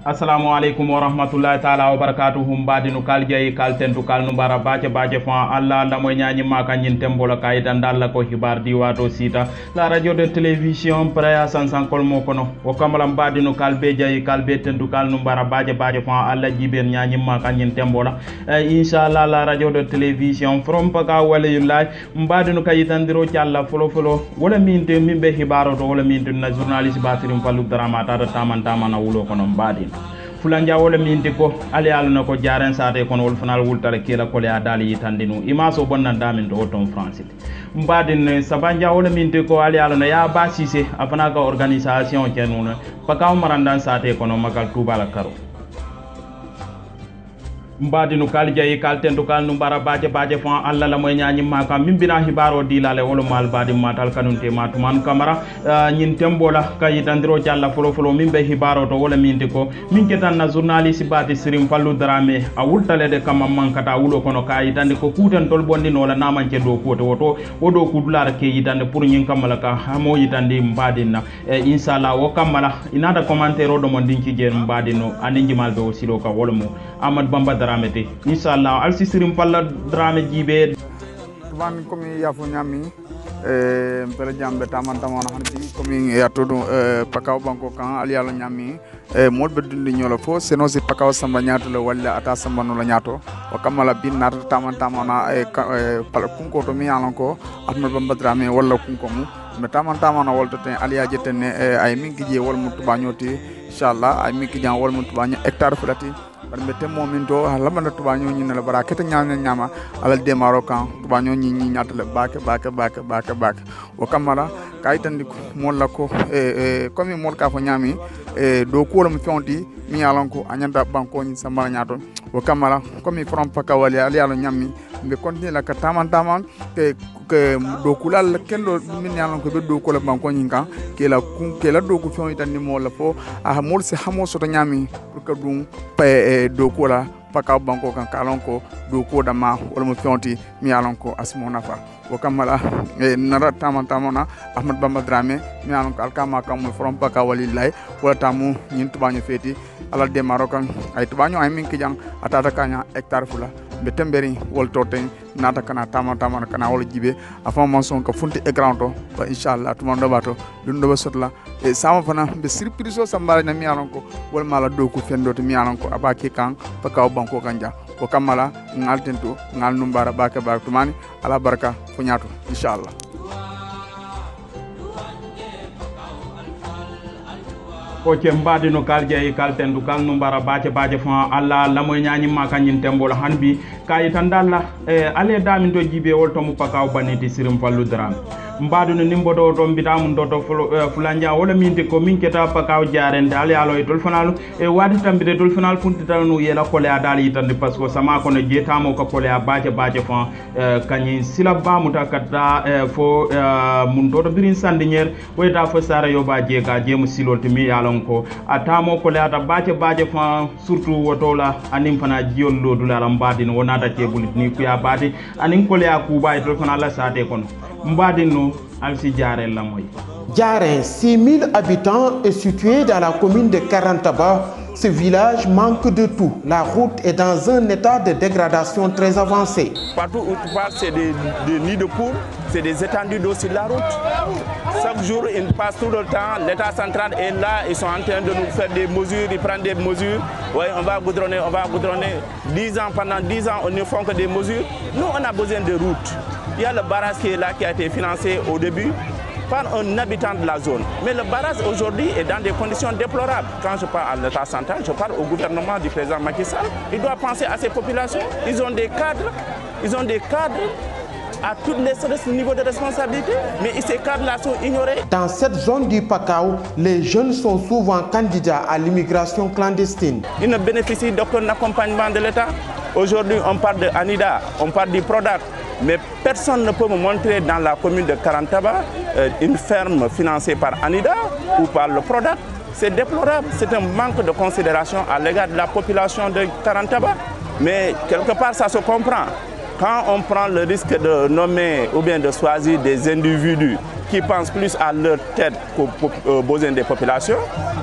assalamu alaikum wa rahmatullahi ta'ala wa barakatuhu mbadinu kal jayi kal tentu kal numbara bace fa alla la moy nyaani maka nyin tembola kay dan dalla ko hibar di wato sita la radio de télévision praya sansan kol mo kono o kamala mbadinu kal be jayi kal be tentu kal numbara bace fa alla jiben nyaani maka nyin tembola inshallah la radio de télévision from paka wala yulay mbadinu kay tandiro cialla folo wala minte mimbe hibaro to wala minte na journaliste basirim fallu drama ta tamana wulo kono mbadinu fulanja wala minti ko ali aluna ko jaren sate kono wol fanal wultare kila ko le adali yitandinu imaso bonna damin do ton france mbadin sabanja wala minti ko ali aluna ya basise afana ka organisation kenuna pakaw marandan sate kono magal tubala karo mbadinu kal jayi kal tentu kal numbara baje fa alla la moy nyaani maka mimbina hibaro dilale wala mal badi matal kanunte matuman kamara nyin tembola kay dandiro jalla folo mimbe hibaro to wala minde ko min ketan na journaliste bati sirim fallu drame a wultale de kam mankata wulo kono kay dande ko kutan tol bondi no la namanke do ko to wodo kudular ke yitande pour nyin kamala ka hamo yitande mbadina inshallah wo kamala inada commentaire do mon dinki gen mbadino aningi malbe o silo ka wala mo Ahmad Bamba Dramete inshallah al sisirim palla drame jibe van komi yafo nyami pele jambe tamana hanti komi yatodo pakaw banko kan ali yalla nyami modbe dundi nyolo fo seno si pakaw samba nyaato le walla ata samba no la nyaato o kamala bin nata tamana pala kunko to mi yalon ko Ahmad Bamba Drame walla kunko mu me tamana wolto ten ali ajeten ay min gije wol mutu bañoti inshallah ay min gijan wol mutu baño hectare fulati par mette momento lamana tubaño ñi na bara kete ñama alal demaro kan tubaño ñi ñatale bake o kamara kaytandi mo la ko comme mo ka fo ñami do ko lam fonti mi yalon ko anyanda banko ñi sambala ñato o kamara comme from pakawali ali yalo ñami be continue la ka taman ke do kulal kendo min yalon ko be do ko la banko ñi kan ke la do ko fonti tan ni mo la fo a mol se hamo so to ñami pour que dum do ko la paka banko kan kalon ko do ko dama wala mo fonti mi yalon ko asmona fa o kamala nara tamana Ahmad Bamba Drame mi yalon ko alkama kam mo from paka walillahi wala tamu ñin tubaño feti alal de marokan ay tubaño ay min kijang atata kanya hectare fula be temberi wol toten nata kana tamana kana wol jibe afa mon son ko funti écran to ba inshallah tumando bato dundo sotla e sama fana be surprise o sambara na mi yalon ko wol mala do ko fendo to mi yalon ko abaki kan paka banko kanja o kamala ngal tento ngal numbara baka tumani ala baraka fu ñaato inshallah ko ce mbadino kal jeyi kal tendu kal numbara bace fa alla la moy nyaani maka nyin tembol hanbi kay tan dalla ale damin to jibe wol to mu pakaw baneti sirim fallu dram mbadino nimbodo to bidamu do fulanja wala minte ko min keta pakaw jarende ale alo e tol fanal wadi tambide tol fanal funti tanu yela ko le adali tande parce que sama ko ne jetamo ko ko le bace fa kanyi sila bamu takata fo mun do birin sandinier wayta fo sara yo ba jega jemu silol timi yalon ko atamo ko le ata bace fa surtout wotola anim fana jiol lo dula mbadino wonata ke bulit ni ku ya badi anin ko le akuba e tol fanal la sate kono mbadino alsi Diarel la moy. Diarel, 6000 habitants, est situé dans la commune de Karantaba. Ce village manque de tout. La route est dans un état de dégradation très avancé. Partout où tu passes, c'est des nids de poules, c'est des étendues d'eau sur la route. Chaque jour, ils passent tout le temps. L'État central est là, ils sont en train de nous faire des mesures, ils prennent des mesures. Oui, on va goudronner. 10 ans, pendant 10 ans, on ne fait que des mesures. Nous, on a besoin de routes. Il y a le barrage qui est là, qui a été financé au début par un habitant de la zone. Mais le barrage aujourd'hui est dans des conditions déplorables. Quand je parle à l'État central, je parle au gouvernement du président Macky Sall. Il doit penser à ces populations. Ils ont des cadres à tous les niveaux de responsabilité, mais ces cadres-là sont ignorés. Dans cette zone du Pakao, les jeunes sont souvent candidats à l'immigration clandestine. Ils ne bénéficient d'aucun accompagnement de l'État. Aujourd'hui, on parle de ANIDA, on parle du PRODAC, mais personne ne peut me montrer dans la commune de Karantaba une ferme financée par ANIDA ou par le PRODAC. C'est déplorable, c'est un manque de considération à l'égard de la population de Karantaba. Mais quelque part, ça se comprend. quand on prend le risque de nommer ou bien de choisir des individus qui pensent plus à leur tête qu'aux besoins des populations,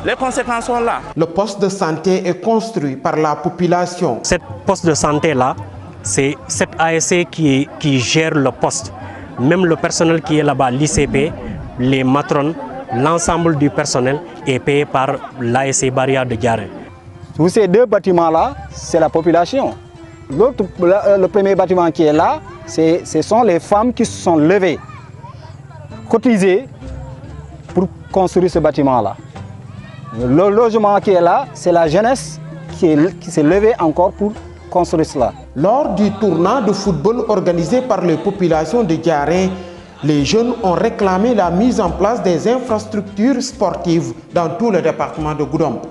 les conséquences sont là. Le poste de santé est construit par la population. Cette poste de santé-là, c'est cette ASC qui gère le poste. Même le personnel qui est là-bas, l'ICP, les matrones, l'ensemble du personnel est payé par l'ASC Barrière de Diaré. Tous ces deux bâtiments-là, c'est la population. Le premier bâtiment qui est là, ce sont les femmes qui se sont levées, cotisées pour construire ce bâtiment-là. Le logement qui est là, c'est la jeunesse qui s'est levée encore pour construire cela. Lors du tournoi de football organisé par les populations de Diaré, les jeunes ont réclamé la mise en place des infrastructures sportives dans tout le département de Goudomp.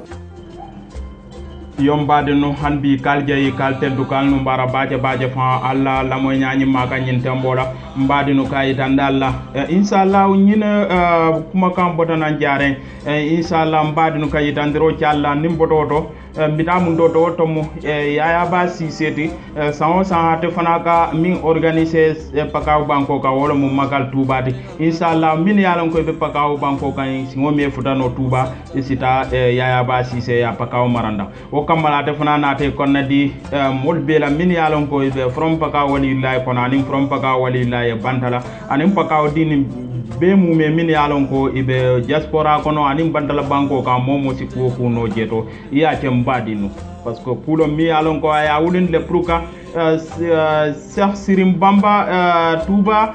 yombade no hanbi kaljayi kal teddu kal no mbara baje fa alla la moy nyaani maka nyin tembola mbadi no kayita ndalla inshallah nyina kuma kam botana jare inshallah mbadi no kayita ndiro cyalla nimbototo bitamu do to mo yaya ba si seti sawo sa te fanaka min organiser pakaw banko ka wala mo magal tubati inshallah min yalon ko be pakaw banko kan singo me futano tuba isita yaya ba si se ya pakaw maranda kamala te fana nate konna di molbe la min yalon ko be from paka walillahi kono anim from paka walillahi bantala anim paka dini be mu me min yalon ko ibe diaspora kono anim bantala banko ka momo si ko no jeto iya tem badinu parce que kulo mi yalon ko ya wulin le pruka Cheikh Sirim Bamba Touba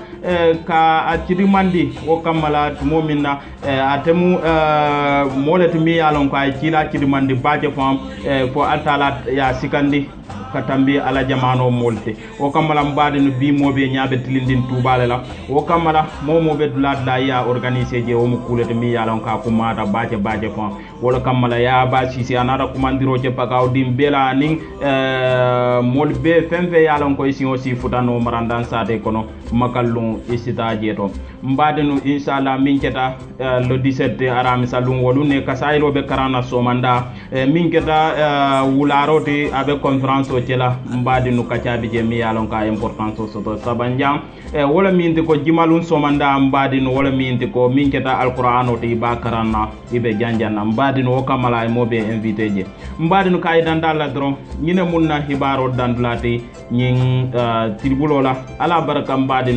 ka acirimandi wo kamala tumomina atemu molet mi yalon ko ay cila cirimandi baje fam fo altala ya sikandi katambi ala jamano molte o kamala mbade no bi mobe nyaabe tilindin Touba la o kamala momo be dula ya organiser je o mu kulete mi yalon ka ko mata baje fam wala kamala ya ba ci anara kumandiro je pakaw dim bela ning molbe fembe yalon ko isi aussi futano marandan sate kono makallum isita jeto mbade no inshallah min keta le 17 arami salum wolune kasayro be karana somanda min keta wularoti avec conférence o cela mbade no kacabi je mi yalon ka importance soto sabanjam wala min ko jimalun somanda mbade no wala min ko min keta alquran o ti ba karana ibe janjana mbade no kamala e mobe invité je mbade no kay dandala dron ñine munna hibaro dandlati ñing tribulola ala baraka mbade